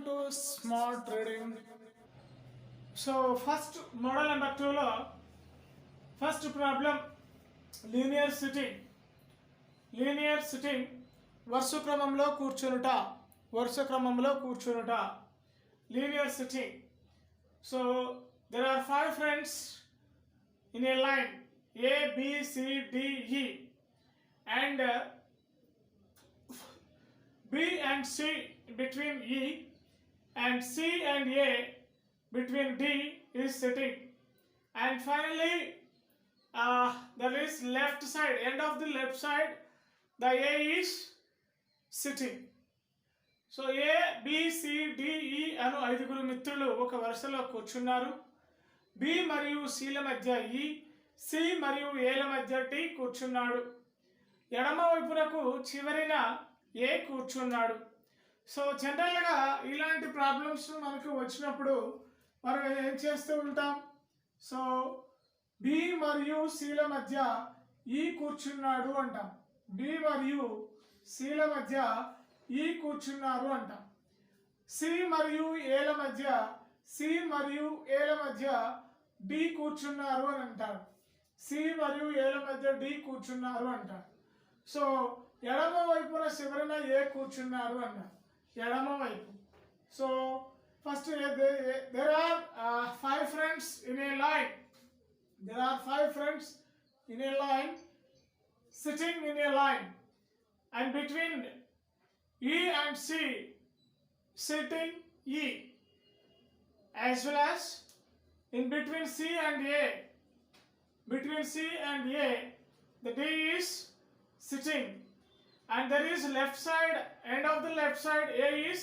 to smart reading. So first model number 2 లో first problem linear sitting. Linear sitting వరుస క్రమంలో కూర్చునుట linear sitting. So there are 5 friends in a line A, B, C, D, E, and B and C between E, and C and A between D is sitting, and finally there is left side, end of the left side, the A is sitting. So A, B, C, D, E అను 5 మిత్రులు ఒక వరుసలో కూర్చున్నారు. B మరియు C ల మధ్య E, C మరియు A ల మధ్య D కూర్చున్నాడు. ఎడమ వైపునకు చివరిన A కూర్చున్నాడు. సో జనరల్గా ఇలాంటి ప్రాబ్లమ్స్ మనకు వచ్చినప్పుడు మనం ఏం చేస్తూ ఉంటాం? సో B మరియు C ల మధ్య E కూర్చున్నాడు అంటాం. B మరియు C ల మధ్య E కూర్చున్నారు అంటాం. C మరియు A ల మధ్య D కూర్చున్నారు అని అంటారు. C మరియు A ల మధ్య D కూర్చున్నారు అంటారు. సో ఎడమ వైపున చివరన A కూర్చున్నారు అన్నారు. ఎడమ వైపు. So first there are 5 friends in a line. There are 5 friends in a line, sitting in a line, and between E and C sitting E, as well as in between C and A the D is sitting, and there is left side, end of the left side A is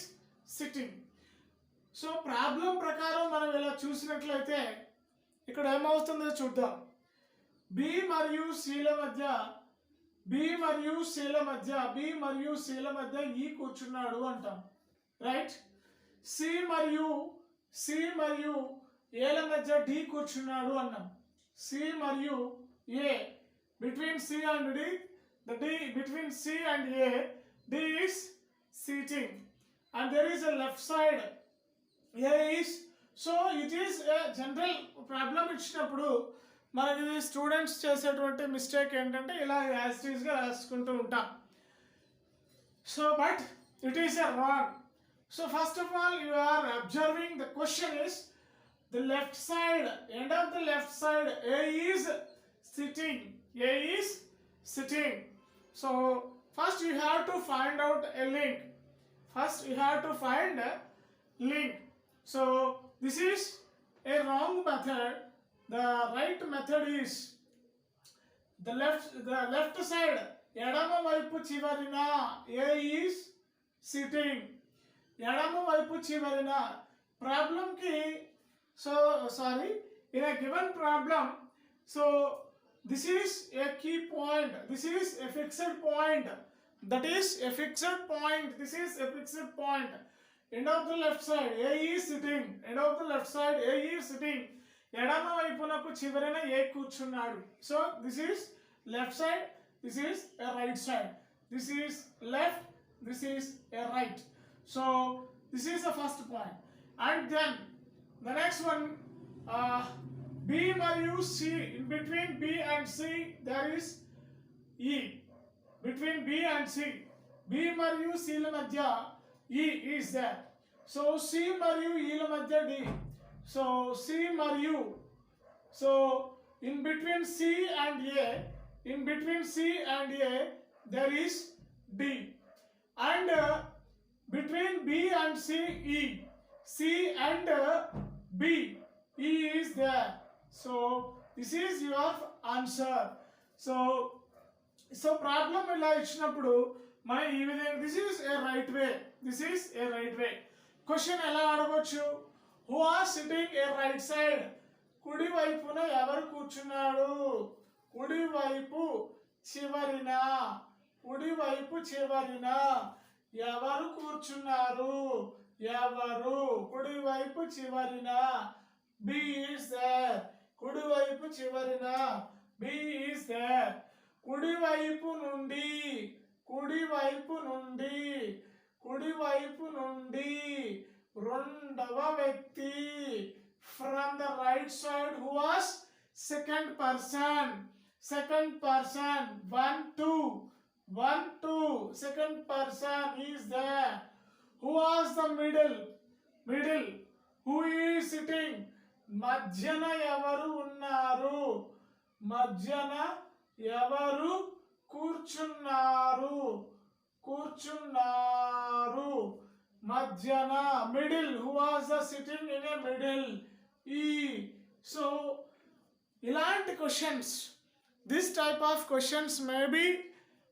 sitting. So problem ప్రకారం మనం ఇలా చూసినట్లయితే ఇక్కడ ఏమవుతుందో చూద్దాం. B మరియు C ల మధ్య E కూర్చున్నాడు అంటాం, రైట్. C మరియు A ల మధ్య D కూర్చున్నాడు అన్నాం. C మరియు A, between C and D, between C and A, D is sitting, and there is a left side A is. So it is a general problem ఇచ్చినప్పుడు మనకి students చేసేటువంటి mistake ఏంటంటే ఇలా యాజ్ ఇట్ ఈస్గా రాసుకుంటూ ఉంటాం. So but it is a wrong. So first of all you are observing the question is the left side, end of the left side A is sitting. So first you have to find out a link. So this is a wrong method. The right method is the left side, ఎడమ వైపు చివరిన A is sitting. ఎడమ వైపు చివరిన problem కి, so sorry, in a given problem, so this is a key point, this is a fixed point, that is a fixed point, this is a fixed point. End of the left side A is sitting, ఎడమ వైపునకు చివరన A కూర్చున్నాడు. So this is left side, this is a right side, this is left, this is a right. So this is the first point. And then the next one, B మరియు C, in between B and C there is E. Between B and C, B మరియు C ల మధ్య E is there. So C మరియు E ల మధ్య D. So in between C and A there is D. And between B and C and B, E is there. So this is your answer. So problem ఇలా ఇచ్చినప్పుడు మనం ఈ విధంగా this is a right way. Question ఎలా అడగొచ్చు? Who are sitting a right side? కుడి వైపున ఎవరు కూర్చున్నాడు? కుడి వైపు చివరిన ఎవరు కూర్చున్నారు? కుడి వైపు చివరిన B is there. కుడి వైపు చివరిన B is there. కుడి వైపు నుండి కుడివైపు నుండి రెండవ వ్యక్తి. From the right side, who was second person. Second person. 1 2 1 2. Second person is there. Who was the middle? Middle. Who is sitting? మధ్యన ఎవరు ఉన్నారు? మధ్యన ఎవరు కూర్చున్నారు? కూర్చున్నారు. మధ్యన. Middle. Who was the sitting in a middle? E. So ఇలాంటి questions, this type of questions may be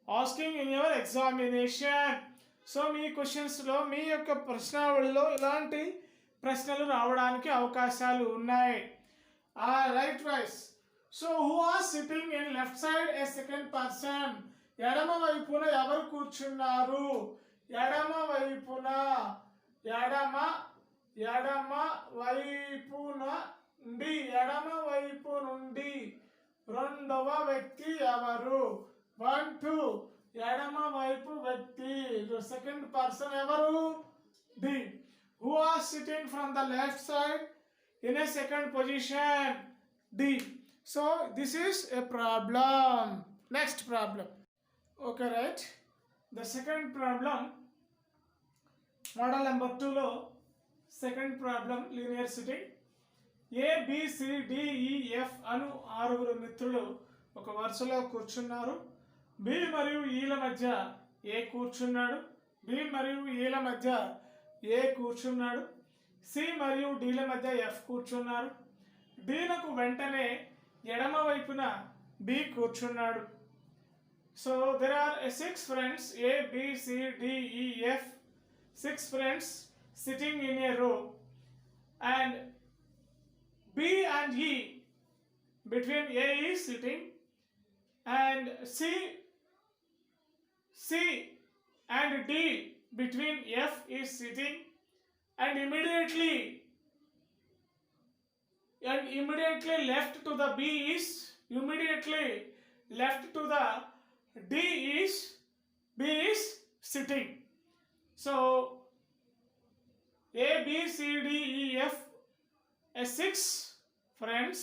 asking in your examination. So మీ క్వశ్చన్స్లో, మీ యొక్క ప్రశ్నావళిలో ఇలాంటి ప్రశ్నలు రావడానికి అవకాశాలు ఉన్నాయి. Right wise. So who are sitting in left side a second person. ఎడమ వైపున ఎవరు కూర్చున్నారు? ఎడమ వైపున, ఎడమ వైపు నుండి రెండవ వ్యక్తి ఎవరు? 1 2. ఎడమ వైపు వ్యక్తి, సెకండ్ పర్సన్ ఎవరు? D. Who are sitting from the left side in a second position? D. So this is a problem. Next problem. Okay, right? The second problem, model number 2 lo second problem, linear sitting. A B C D E F అను ఆరుగురు మిత్రులు ఒక వరుసలో కూర్చున్నారు. B మరియు E ల మధ్య A కూర్చున్నాడు. B మరియు E ల మధ్య A కూర్చున్నాడు. C మరియు D ల మధ్య F కూర్చున్నారు. D నకు వెంటనే ఎడమ వైపున B కూర్చున్నాడు. So there are 6 friends, A B C D E F, 6 friends sitting in a row, and B and E between A is sitting, and C and D between F is sitting, and immediately left to the B is, immediately left to the D is, B is sitting. So A B C D E F, 6 friends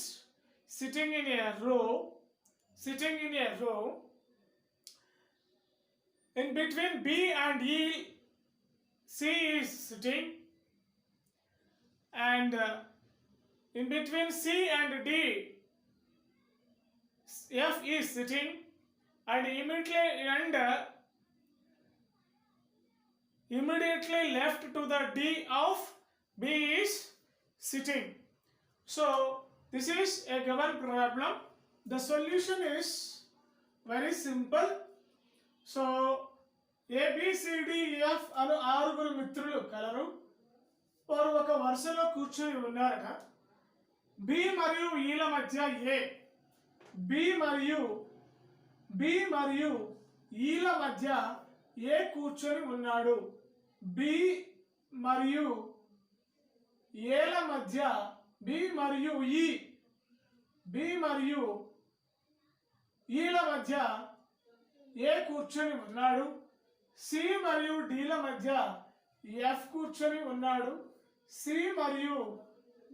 sitting in a row. In between B and E, C is sitting, and in between C and D, F is sitting, and immediately left to the D of B is sitting. So this is a given problem. The solution is very simple. So A B C D E F అను ఆరుగురు మిత్రులు colour. వారు ఒక వరుసలో కూర్చొని ఉన్నారట. B మరియు E ల మధ్య B మరియు E ల మధ్య A కూర్చొని ఉన్నాడు. B మరియు A ల మధ్య, B మరియు E ల మధ్య A కూర్చొని ఉన్నాడు. C మరియు D ల మధ్య F కూర్చొని ఉన్నాడు. C మరియు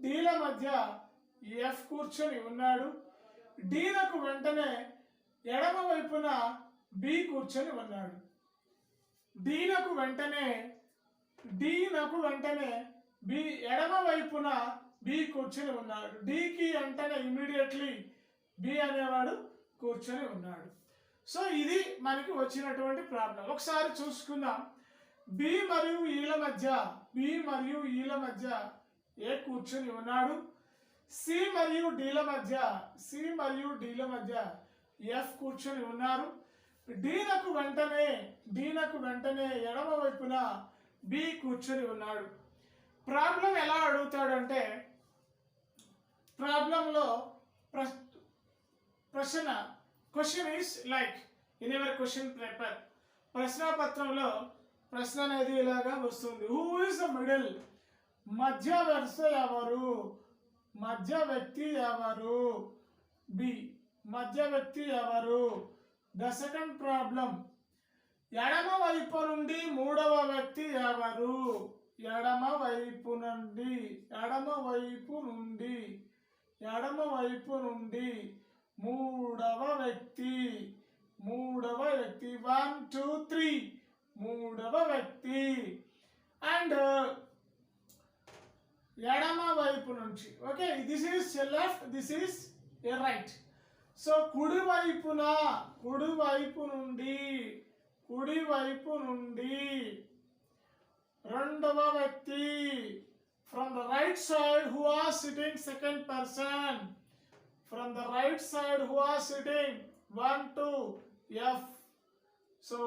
D ల మధ్య F కూర్చొని ఉన్నాడు. D నకు వెంటనే ఎడమ వైపున B కూర్చొని ఉన్నాడు. D నకు వెంటనే B ఎడమ వైపున B కూర్చొని ఉన్నాడు. D కి వెంటనే ఇమీడియట్లీ B అనేవాడు కూర్చొని ఉన్నాడు. సో ఇది మనకి వచ్చినటువంటి ప్రాబ్లం. ఒకసారి చూసుకుందాం. B మరియు E ల మధ్య A కూర్చొని ఉన్నాడు. C మరియు D ల మధ్య F కూర్చొని ఉన్నారు. D నకు వెంటనే ఎడమ వైపున B కూర్చొని ఉన్నాడు. ప్రాబ్లం ఎలా అడుగుతాడంటే, ప్రాబ్లంలో question is like in your question paper, ప్రశ్నాపత్రంలో ప్రశ్న అనేది ఇలాగా వస్తుంది. Who is the middle? మధ్య వరుస ఎవరు? మధ్య వ్యక్తి ఎవరు? బి. మధ్య వ్యక్తి ఎవరు? ద సెకండ్ ప్రాబ్లం, ఎడమ వైపు నుండి మూడవ వ్యక్తి ఎవరు? ఎడమ వైపు నుండి ఎడమ వైపు నుండి ఎడమ వైపు నుండి మూడవ వ్యక్తి 1 2 3 మూడవ వ్యక్తి అండ్ ఎడమ వైపు నుంచి okay this is left this is right so కుడివైపు నుండి రెండవ వ్యక్తి from the right side who are sitting second person from the right side who are sitting 1 2 F so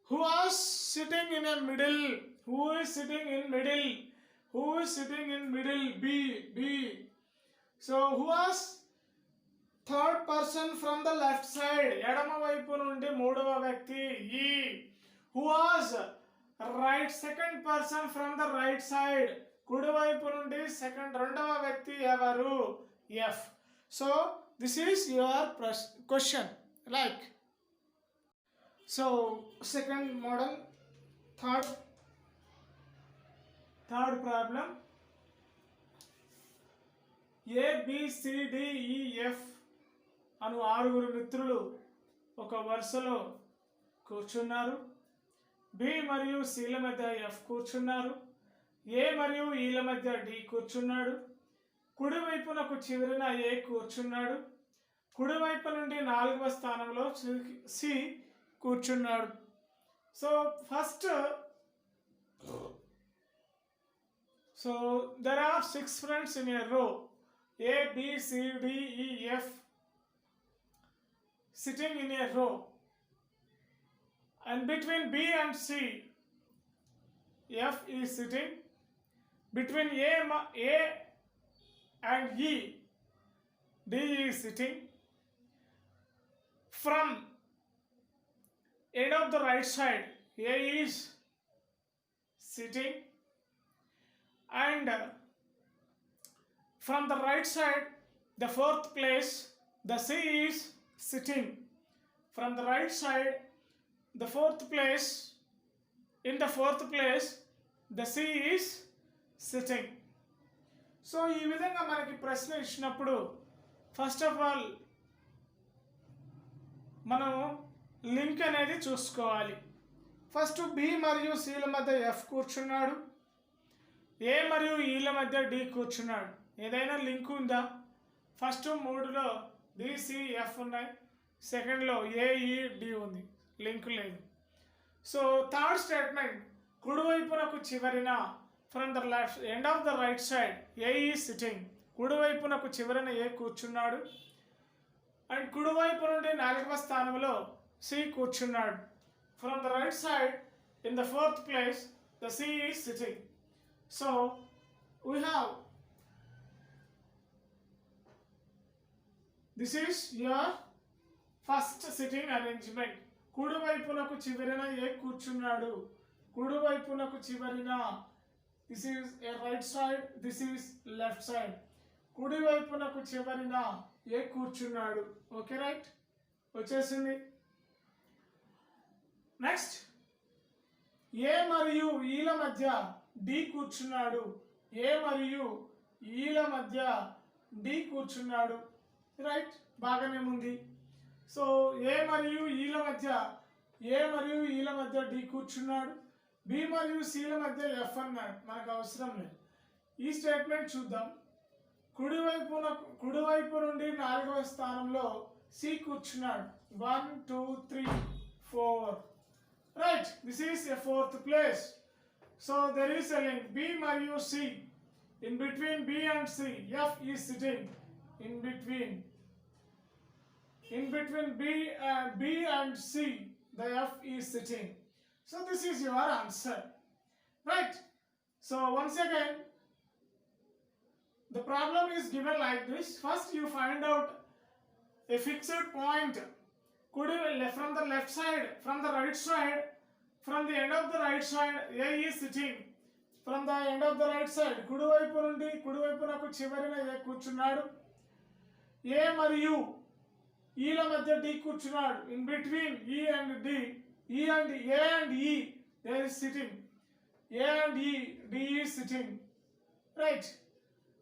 who is sitting in a middle who is sitting in middle B so who was third person from the left side ఎడమ వైపు నుండి మూడవ వ్యక్తి E who was right second person from the right side కుడి వైపు నుండి రెండవ వ్యక్తి ఎవరు F so this is your question like so second model third problem A B C D E F అను 6 మిత్రులు ఒక వరుసలో కూర్చున్నారు B మరియు C ల మధ్య F కూర్చున్నారు A మరియు E ల మధ్య D కూర్చున్నాడు కుడివైపునకు చివరన A కూర్చున్నాడు కుడివైపు నుండి 4వ స్థానంలో C కూర్చున్నాడు so first so there are 6 friends in a row A B C D E F sitting in a row and between B and C F is sitting between A and E D is sitting from end of the right side A is sitting and from the right side the fourth place the C is sitting from the right side the fourth place in the fourth place the C is sitting so ఈ విధంగా మనకి ప్రశ్న ఇచ్చినప్పుడు first of all మనం link అనేది చూసుకోవాలి first B మరియు C ల మధ్య F కూర్చున్నాడు A మరియు E ల మధ్య D కూర్చున్నాడు ఏదైనా లింక్ ఉందా ఫస్ట్ 3లో D C F ఉన్నాయి సెకండ్లో A E D ఉంది లింక్ లేదు సో థర్డ్ స్టేట్మెంట్ కుడివైపునకు చివరిన from the left end of the right side A is sitting కుడివైపునకు చివరన A కూర్చున్నాడు అండ్ కుడివైపు నుండి 4వ స్థానంలో C కూర్చున్నాడు from the right side in the fourth place the C is sitting so we have this is your first sitting arrangement కుడివైపునకు చివరన A కూర్చున్నాడు కుడివైపునకు చివరన this is a right side this is left side కుడివైపునకు చివరన A కూర్చున్నాడు okay right వచ్చేసింది next A మరియు E ల మధ్య D కూర్చున్నాడు A మరియు E ల మధ్య D కూర్చున్నాడు రైట్ బాగానే ఉంది సో A మరియు E ల మధ్య D కూర్చున్నాడు B మరియు C ల మధ్య F అన్నాడు మనకు అవసరం లేదు ఈ స్టేట్మెంట్ చూద్దాం కుడివైపు నుండి 4వ స్థానంలో C కూర్చున్నాడు 1 2 3 4 right this is a fourth place so there is a link B మరియు C in between B and C F is sitting in between B and C the F is sitting so this is your answer right so once again the problem is given like this first you find out a fixed point from the left side from the right side from the end of the right side A is sitting from the end of the right side కుడివైపునకు చివరిన A కూర్చున్నాడు A మరియు E ల మధ్య D కూర్చున్నాడు in between E and D E and A and E they are sitting A and E, D is sitting, right?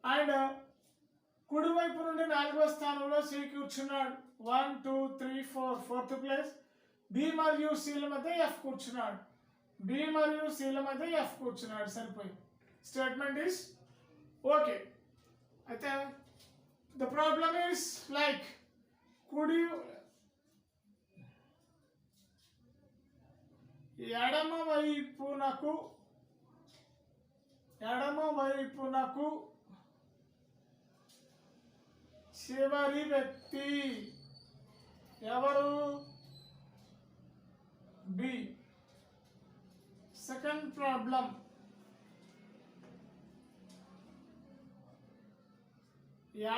And కుడివైపు నుండి 4వ స్థానంలో సి కూర్చున్నాడు. 1 2 3 4 4th ప్లేస్. బి మరియు సిల మధ్య ఎఫ్ కూర్చున్నాడు. బి మరియు సిల మధ్య ఎఫ్ కూర్చున్నాడు. సరిపోయి స్టేట్మెంట్ ఈస్ ఓకే. అయితే ద ప్రాబ్లమ్ ఈస్ లైక్ కుడి ఎడమ వైపునకు చివరి వ్యక్తి ఎవరు? బి. సెకండ్ ప్రాబ్లం,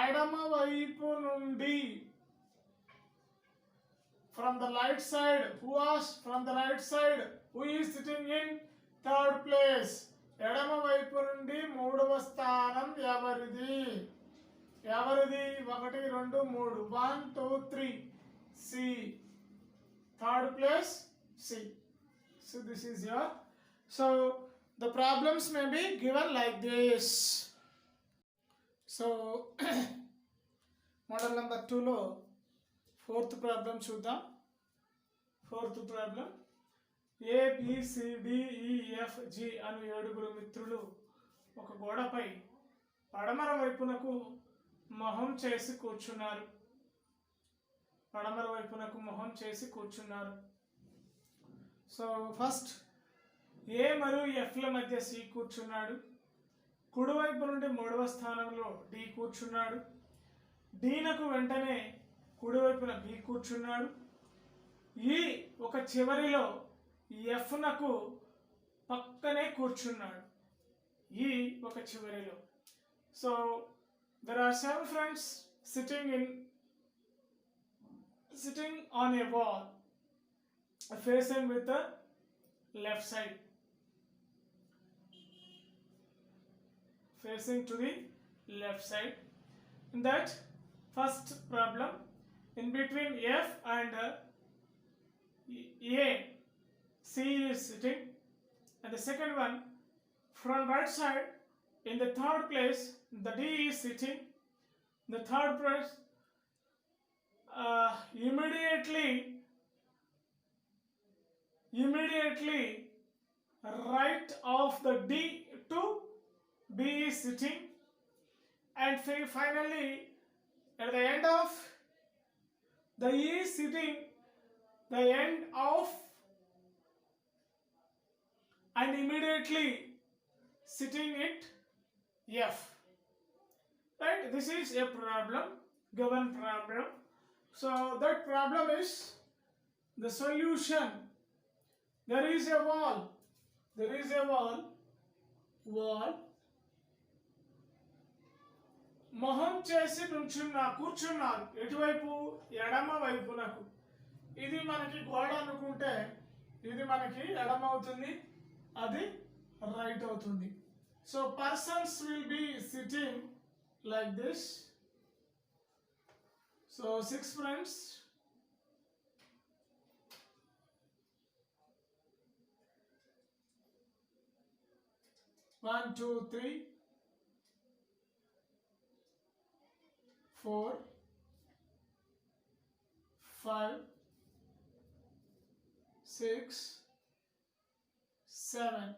ఎడమ వైపు నుండి from the right side, who is sitting in third place? ఎడమ వైపు నుండి 3వ స్థానం ఎవరిది? 1 2 3 1 2 3 C. Third place C. So this is your, so the problems may be given like this. So model number 2 లో 4th ప్రాబ్లం చూద్దాం. 4th problem, ABCDEFG అను 7 మిత్రులు ఒక గోడపై పడమర వైపునకు మొహం చేసి కూర్చున్నారు. సో ఫస్ట్ ఏ మరియు ఎఫ్ల మధ్య సి కూర్చున్నాడు. కుడివైపు నుండి 3వ స్థానంలో డి కూర్చున్నాడు. డీనకు వెంటనే కుడివైపున బి కూర్చున్నాడు. ఈ ఒక చివరిలో ఎఫ్ నకు పక్కనే కూర్చున్నాడు. ఈ ఒక చివరిలో. So there are 7 friends sitting on a wall facing with the left side, facing to the left side. In that first problem, in between F and A, C is sitting, and the second one from right side, in the third place, the D is sitting. The third place, immediately right of the D to B is sitting, and finally at the end of the E is sitting, the end of, and immediately sitting it F. Right? This is a problem, given problem. So that problem is the solution. There is a wall. మొహం చేసి కూర్చున్నారు. ఎటువైపు? ఎడమ వైపునకు. ఇది మనకి గోడ అనుకుంటే ఇది మనకి ఎడమ అవుతుంది, అది రైట్ అవుతుంది. So persons will be sitting like this. So 6 friends. One, 2, 3, 4, 5, 6, 7.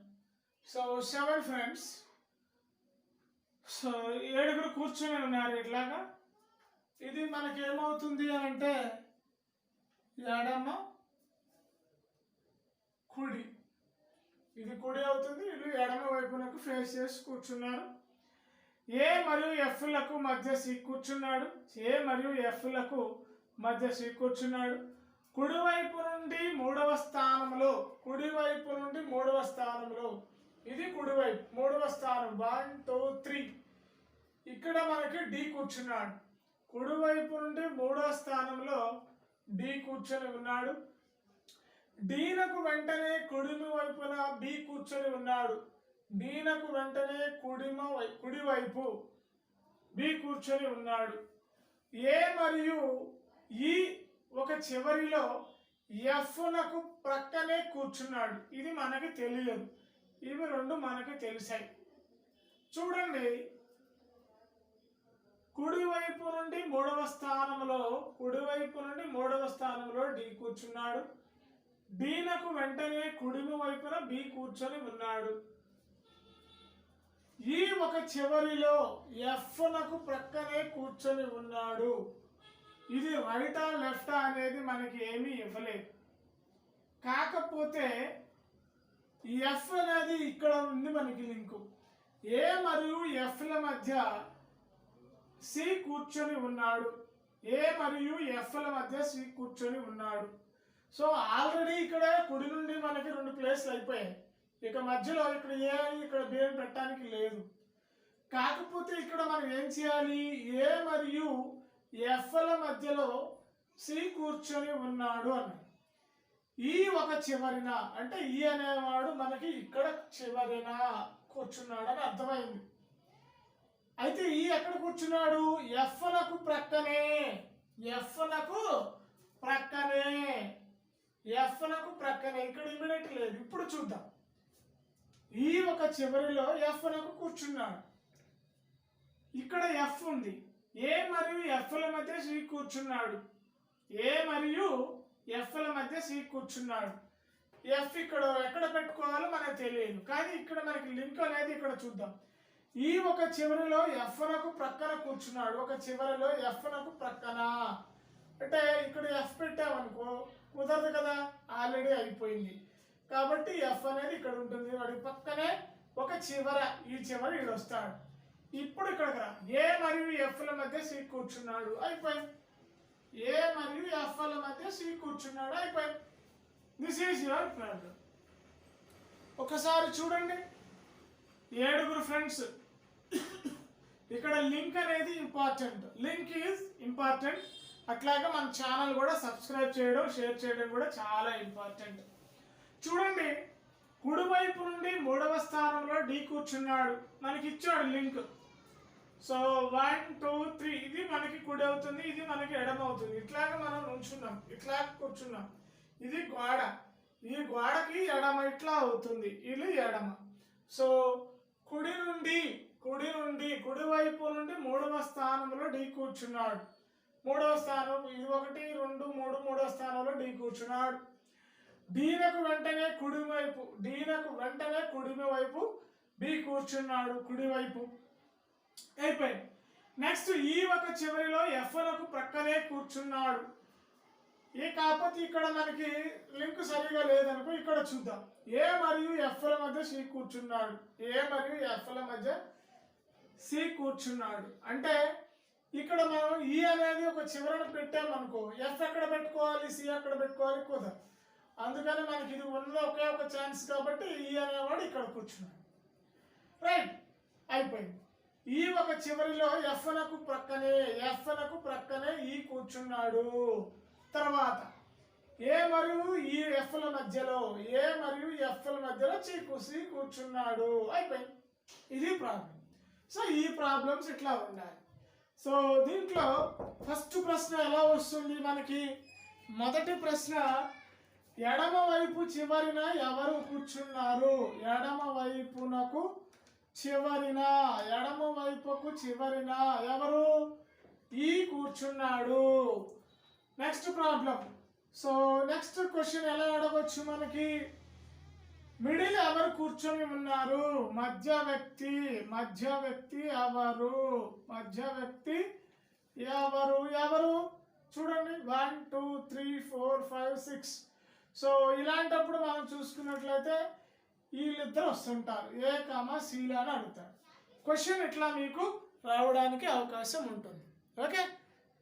So 7 friends. So 7 కూర్చొని ఉన్నారు. ఇట్లాగా ఇది మనకి ఏమవుతుంది అని అంటే ఎడమ కుడి, ఇది కుడి అవుతుంది, ఇది ఎడమ వైపునకు ఫేస్ చేసి కూర్చున్నారు. ఏ మరియు ఎఫ్లకు మధ్య సి కూర్చున్నాడు. కుడివైపు నుండి 3వ స్థానంలో, ఇది కుడివైపు 3వ స్థానం 1 2 3. ఇక్కడ మనకి డి కూర్చున్నాడు. కుడివైపు నుండి 3వ స్థానంలో డి కూర్చొని ఉన్నాడు. డీనకు వెంటనే కుడిమి వైపున బి కూర్చొని ఉన్నాడు. డీనకు వెంటనే కుడివైపు బి కూర్చొని ఉన్నాడు. ఏ మరియు ఈ ఒక చివరిలో ఎఫ్ నకు ప్రక్కనే కూర్చున్నాడు. ఇది మనకి తెలియదు. ఇవి రెండు మనకి తెలిసాయి. చూడండి, కుడివైపు నుండి మూడవ స్థానంలో డి కూర్చున్నాడు. డీనకు వెంటనే కుడిమి వైపున బి కూర్చొని ఉన్నాడు. ఈ ఒక చివరిలో ఎఫ్ నకు ప్రక్కనే కూర్చొని ఉన్నాడు. ఇది రైటా లెఫ్టా అనేది మనకి ఏమీ ఇవ్వలేదు. కాకపోతే ఎఫ్ అనేది ఇక్కడ ఉంది మనకి లింకు. ఏ మరియు ఎఫ్ల మధ్య సి కూర్చొని ఉన్నాడు. ఏ మరియు ఎఫ్ల మధ్య సి కూర్చొని ఉన్నాడు. సో ఆల్రెడీ ఇక్కడ కుడి నుండి మనకి 2 ప్లేస్లు అయిపోయాయి. ఇక మధ్యలో ఇక్కడ ఏ ఇక్కడ బి అని పెట్టడానికి లేదు. కాకపోతే ఇక్కడ మనం ఏం చేయాలి? ఏ మరియు ఎఫ్ల మధ్యలో సి కూర్చొని ఉన్నాడు అన్నాడు. ఈ ఒక చివరిన అంటే ఈ అనేవాడు మనకి ఇక్కడ చివరిన కూర్చున్నాడు అని అర్థమైంది. అయితే ఈ ఎక్కడ కూర్చున్నాడు? ఎఫ్లకు ప్రక్కనే. ఇక్కడ ఇమిడియట్ లేదు. ఇప్పుడు చూద్దాం. ఈ ఒక చివరిలో ఎఫ్లకు కూర్చున్నాడు. ఇక్కడ ఎఫ్ ఉంది. ఏ మరియు ఎఫ్ల మధ్య సి కూర్చున్నాడు. ఎఫ్ ఇక్కడ ఎక్కడ పెట్టుకోవాలో మనకు తెలియదు. కానీ ఇక్కడ మనకి లింక్ అనేది ఇక్కడ చూద్దాం. ఈ ఒక చివరిలో ఎఫ్నకు ప్రక్కన కూర్చున్నాడు. ఒక చివరిలో ఎఫ్నకు ప్రక్కన అంటే ఇక్కడ ఎఫ్ పెట్టామనుకో కుదరదు కదా, ఆల్రెడీ అయిపోయింది. కాబట్టి ఎఫ్ అనేది ఇక్కడ ఉంటుంది. వాడి పక్కనే ఒక చివర, ఈ చివరి ఇక్కడ వస్తాడు. ఇప్పుడు ఇక్కడికి రా. ఏ మరియు ఎఫ్ల మధ్య సి కూర్చున్నాడు, అయిపోయింది. ఏ మరియు ఎఫ్ల మధ్య సి కూర్చున్నాడు, అయిపోయింది. This is your problem. ఒకసారి చూడండి, 7 ఫ్రెండ్స్. ఇక్కడ లింక్ అనేది ఇంపార్టెంట్. Link is important. అట్లాగే మన ఛానల్ కూడా సబ్స్క్రైబ్ చేయడం, షేర్ చేయడం కూడా చాలా ఇంపార్టెంట్. చూడండి, కుడివైపు నుండి 3వ స్థానంలో డి కూర్చున్నాడు. మనకి ఇచ్చాడు లింక్. సో 1 2 3 ఇది మనకి కుడి అవుతుంది, ఇది మనకి ఎడమ అవుతుంది. ఇట్లాగా మనం నుంచున్నాం, ఇట్లా కూర్చున్నాం. ఇది గోడ, ఈ గోడకి ఎడమ ఇట్లా అవుతుంది, ఇది ఎడమ. సో కుడివైపు నుండి 3వ స్థానంలో డి కూర్చున్నాడు. 3వ స్థానం ఇది 1 2 3 3వ స్థానంలో డి కూర్చున్నాడు. డీనకు వెంటనే కుడిమి వైపు బి కూర్చున్నాడు, కుడివైపు. అయిపోయింది. నెక్స్ట్ ఈ ఒక చివరిలో ఎఫ్లకు ప్రక్కనే కూర్చున్నాడు. కాకపోతే ఇక్కడ మనకి లింక్ సరిగా లేదనుకో, ఇక్కడ చూద్దాం. ఏ మరియు ఎఫ్ల మధ్య సి కూర్చున్నాడు. అంటే ఇక్కడ మనం ఈ అనేది ఒక చివరను పెట్టామనుకో, ఎఫ్ ఎక్కడ పెట్టుకోవాలి, సి ఎక్కడ పెట్టుకోవాలి, కుదరదు. అందుకని మనకి ఇది ఉన్న ఒకే ఒక ఛాన్స్ కాబట్టి ఈ అనేవాడు ఇక్కడ కూర్చున్నాడు. రైట్, అయిపోయింది. ఈ ఒక చివరిలో ఎఫ్నకు ప్రక్కనే ఈ కూర్చున్నాడు. తర్వాత ఏ మరియు ఈ ఎఫ్ల మధ్యలో సి కూర్చున్నాడు. అయిపోయింది. ఇది ప్రాబ్లం. సో ఈ ప్రాబ్లమ్స్ ఇట్లా ఉండాలి. సో దీంట్లో ఫస్ట్ ప్రశ్న ఎలా వస్తుంది మనకి? మొదటి ప్రశ్న, ఎడమ వైపు చివరిన ఎవరు కూర్చున్నారు? ఎడమ వైపుకు చివరిన ఎవరు? ఈ కూర్చున్నాడు. Next problem. So next question ఎలా అడగొచ్చు మనకి? మిడిల్ ఎవరు కూర్చొని ఉన్నారు? మధ్య వ్యక్తి ఎవరు? చూడండి, 1 2 3 4 5 6. సో ఇలాంటప్పుడు మనం చూసుకున్నట్లయితే వీళ్ళిద్దరు వస్తుంటారు. ఏ కామా సీలా అని అడుగుతారు. క్వశ్చన్ ఇట్లా మీకు రావడానికి అవకాశం ఉంటుంది. Okay,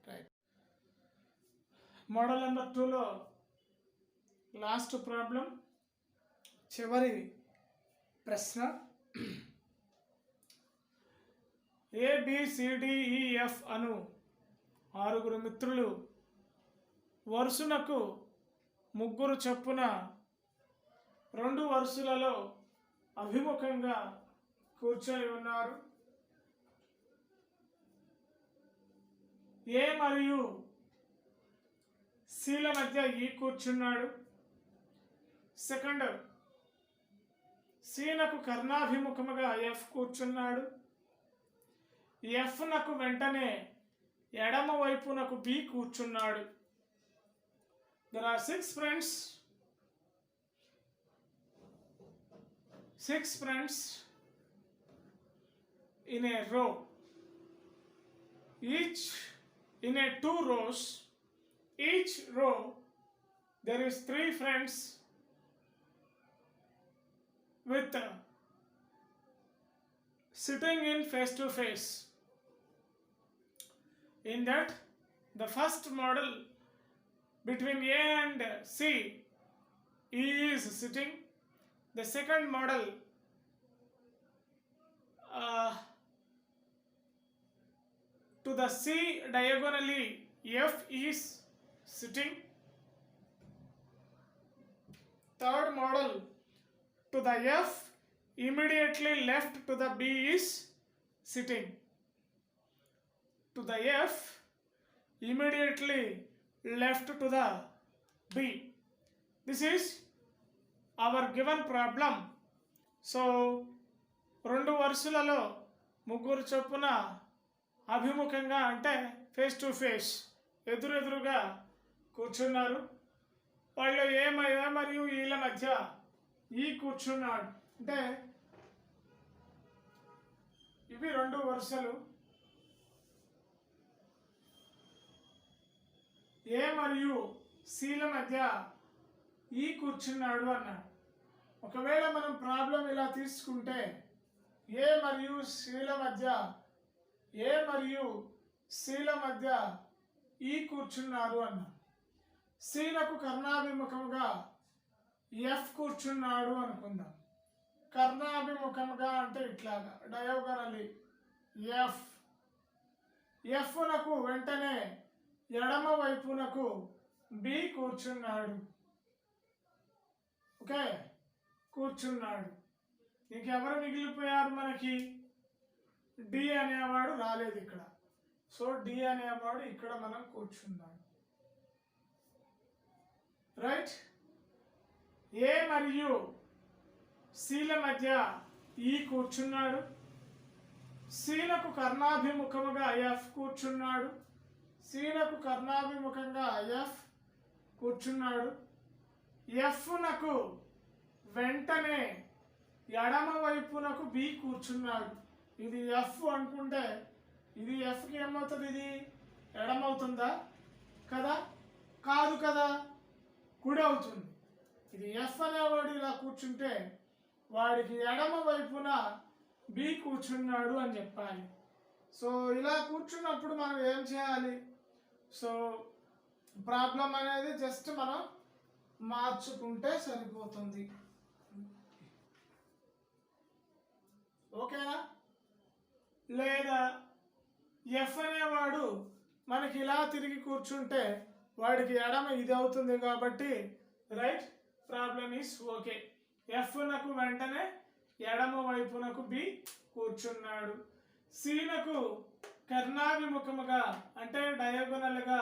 right. మోడల్ నెంబర్ 2లో లాస్ట్ ప్రాబ్లం, చివరి ప్రశ్న. ABCDEF అను 6 మిత్రులు వరుసనకు 3 చొప్పున 2 వరుసలలో అభిముఖంగా కూర్చొని ఉన్నారు. ఏ మరియు సిల మధ్య ఈ కూర్చున్నాడు. సెకండ్, సీనకు కర్ణాభిముఖముగా ఎఫ్ కూర్చున్నాడు. ఎఫ్నకు వెంటనే ఎడమ వైపునకు బి కూర్చున్నాడు. There are six friends in a row, each in a 2 rows. Each row there is 3 friends with sitting in face to face. In that, the first model between A and C, E is sitting. The second model to the C diagonally, F is sitting. Third model to the F immediately left to the B is sitting. To the F immediately left to the B. This is our given problem. So రెండు వరుసలలో ముగ్గురు చొప్పున అభిముఖంగా అంటే face to face ఎదురెదురుగా కూర్చున్నారు. వాళ్ళు ఏ మరియు ఈల మధ్య ఈ కూర్చున్నాడు. అంటే ఇవి రెండు వరుసలు. ఏ మరియు సీల మధ్య ఈ కూర్చున్నాడు అన్నాడు. ఒకవేళ మనం ప్రాబ్లం ఇలా తీసుకుంటే ఏ మరియు సీల మధ్య ఈ కూర్చున్నారు అన్నాడు. సీలకు కర్ణాభిముఖంగా ఎఫ్ కూర్చున్నాడు అనుకుందాం. కర్ణాభిముఖంగా అంటే ఇట్లాగా డయాగోనల్లీ ఎఫ్నకు వెంటనే ఎడమ వైపునకు బి కూర్చున్నాడు. ఓకే, కూర్చున్నాడు. ఇంకెవరు మిగిలిపోయారు మనకి? డి అనేవాడు రాలేదు ఇక్కడ. సో డి అనేవాడు ఇక్కడ మనం కూర్చున్నాడు. రైట్. ఏ మరియు సీల మధ్య ఈ కూర్చున్నాడు. సీలకు కర్ణాభిముఖముగా ఎఫ్ కూర్చున్నాడు. సీలకు కర్ణాభిముఖంగా ఎఫ్ కూర్చున్నాడు. ఎఫ్నకు వెంటనే ఎడమ వైపునకు బి కూర్చున్నాడు. ఇది ఎఫ్ అనుకుంటే ఇది ఎఫ్కి ఏమవుతుంది? ఇది ఎడమవుతుందా? కదా, కాదు కదా, కుడి అవుతుంది. ఇది ఎఫ్ అనేవాడు ఇలా కూర్చుంటే వాడికి ఎడమ వైపున బి కూర్చున్నాడు అని చెప్పాలి. సో ఇలా కూర్చున్నప్పుడు మనం ఏం చేయాలి? సో ప్రాబ్లం అనేది జస్ట్ మనం మార్చుకుంటే సరిపోతుంది. ఓకేనా? లేదా ఎఫ్ అనేవాడు మనకి ఇలా తిరిగి కూర్చుంటే వాడికి ఎడమ ఇది అవుతుంది కాబట్టి రైట్, ప్రాబ్లం ఈస్ ఓకే. ఎఫ్నకు వెంటనే ఎడమ వైపునకు బి కూర్చున్నాడు. సీనకు కర్ణాభిముఖముగా అంటే డయాగోనల్గా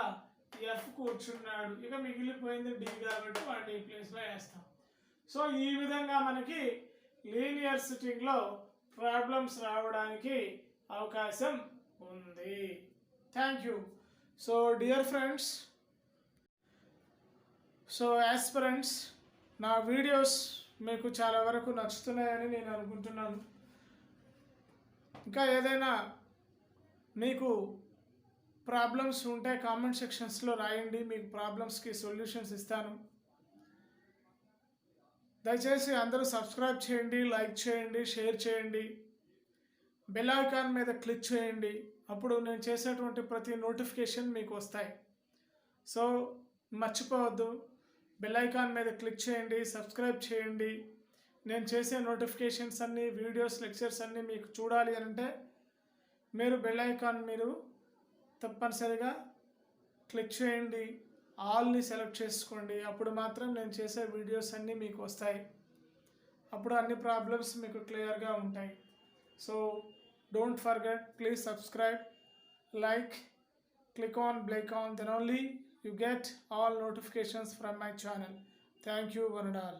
ఎఫ్ కూర్చున్నాడు. ఇక మిగిలిపోయింది డి కాబట్టి వాటి ఈ ప్లేస్లో వేస్తాం. సో ఈ విధంగా మనకి లీనియర్ సిట్టింగ్లో ప్రాబ్లమ్స్ రావడానికి అవకాశం ఉంది. Thank you. So dear friends, so aspirants, నా వీడియోస్ మీకు చాలా వరకు నచ్చుతున్నాయని నేను అనుకుంటున్నాను. ఇంకా ఏదైనా మీకు ప్రాబ్లమ్స్ ఉంటే కామెంట్ సెక్షన్స్లో రాయండి. మీకు ప్రాబ్లమ్స్కి సొల్యూషన్స్ ఇస్తాను. దయచేసి అందరూ సబ్స్క్రైబ్ చేయండి, లైక్ చేయండి, షేర్ చేయండి, బెల్ ఐకాన్ మీద క్లిక్ చేయండి. అప్పుడు నేను చేసేటువంటి ప్రతి నోటిఫికేషన్ మీకు వస్తాయి. సో మర్చిపోవద్దు, బెల్ ఐకాన్ మీద క్లిక్ చేయండి, సబ్స్క్రైబ్ చేయండి. నేను చేసే నోటిఫికేషన్స్ అన్నీ, వీడియోస్, లెక్చర్స్ అన్నీ మీకు చూడాలి అంటే మీరు బెల్ ఐకాన్ మీరు తప్పనిసరిగా క్లిక్ చేయండి, ఆల్ని సెలెక్ట్ చేసుకోండి. అప్పుడు మాత్రం నేను చేసే వీడియోస్ అన్నీ మీకు వస్తాయి. అప్పుడు అన్ని ప్రాబ్లమ్స్ మీకు క్లియర్గా ఉంటాయి. So don't forget, please subscribe, like, click on bell icon, then only you get all notifications from my channel. Thank you one and all.